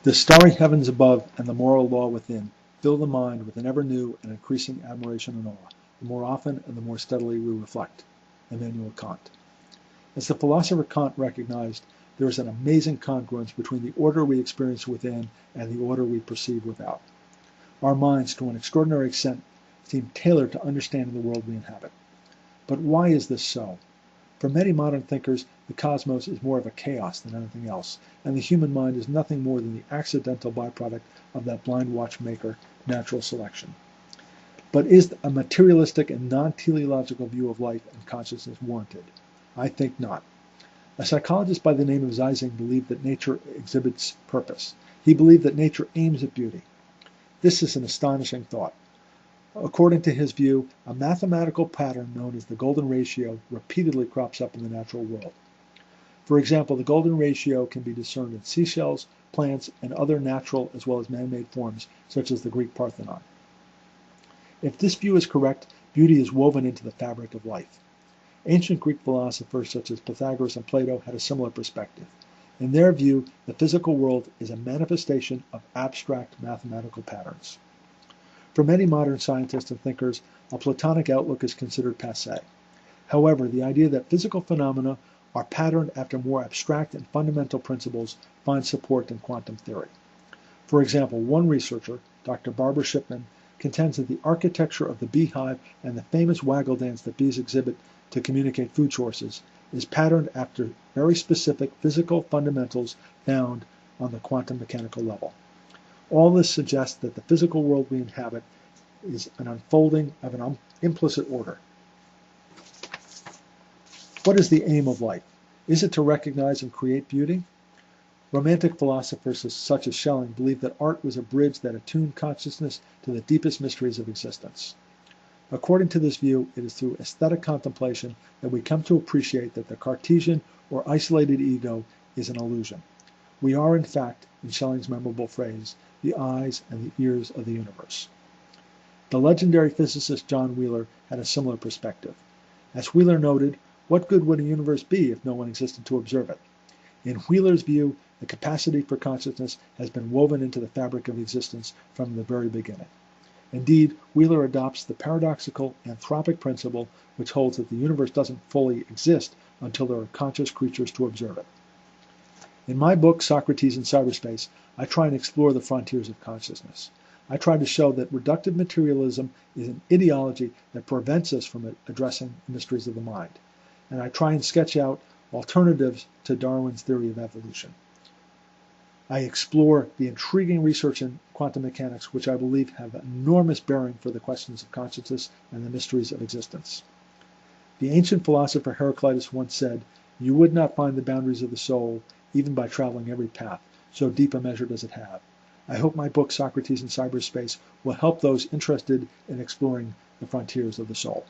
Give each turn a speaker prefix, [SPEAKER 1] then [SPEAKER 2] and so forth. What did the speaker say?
[SPEAKER 1] The starry heavens above and the moral law within fill the mind with an ever new and increasing admiration and awe, the more often and the more steadily we reflect. Immanuel Kant. As the philosopher Kant recognized, there is an amazing congruence between the order we experience within and the order we perceive without. Our minds, to an extraordinary extent, seem tailored to understanding the world we inhabit. But why is this so? For many modern thinkers, the cosmos is more of a chaos than anything else, and the human mind is nothing more than the accidental byproduct of that blind watchmaker, natural selection. But is a materialistic and non-teleological view of life and consciousness warranted? I think not. A psychologist by the name of Zeising believed that nature exhibits purpose. He believed that nature aims at beauty. This is an astonishing thought. According to his view, a mathematical pattern known as the golden ratio repeatedly crops up in the natural world. For example, the golden ratio can be discerned in seashells, plants, and other natural as well as man-made forms, such as the Greek Parthenon. If this view is correct, beauty is woven into the fabric of life. Ancient Greek philosophers such as Pythagoras and Plato had a similar perspective. In their view, the physical world is a manifestation of abstract mathematical patterns. For many modern scientists and thinkers, a Platonic outlook is considered passé. However, the idea that physical phenomena are patterned after more abstract and fundamental principles finds support in quantum theory. For example, one researcher, Dr. Barbara Shipman, contends that the architecture of the beehive and the famous waggle dance that bees exhibit to communicate food sources is patterned after very specific physical fundamentals found on the quantum mechanical level. All this suggests that the physical world we inhabit is an unfolding of an implicit order. What is the aim of life? Is it to recognize and create beauty? Romantic philosophers such as Schelling believed that art was a bridge that attuned consciousness to the deepest mysteries of existence. According to this view, it is through aesthetic contemplation that we come to appreciate that the Cartesian or isolated ego is an illusion. We are, in fact, in Schelling's memorable phrase, the eyes and the ears of the universe. The legendary physicist John Wheeler had a similar perspective. As Wheeler noted, what good would a universe be if no one existed to observe it? In Wheeler's view, the capacity for consciousness has been woven into the fabric of existence from the very beginning. Indeed, Wheeler adopts the paradoxical anthropic principle which holds that the universe doesn't fully exist until there are conscious creatures to observe it. In my book, Socrates in Cyberspace, I try and explore the frontiers of consciousness. I try to show that reductive materialism is an ideology that prevents us from addressing the mysteries of the mind. And I try and sketch out alternatives to Darwin's theory of evolution. I explore the intriguing research in quantum mechanics, which I believe have enormous bearing for the questions of consciousness and the mysteries of existence. The ancient philosopher Heraclitus once said, "You would not find the boundaries of the soul, even by traveling every path, so deep a measure does it have." I hope my book, Socrates in Cyberspace, will help those interested in exploring the frontiers of the soul.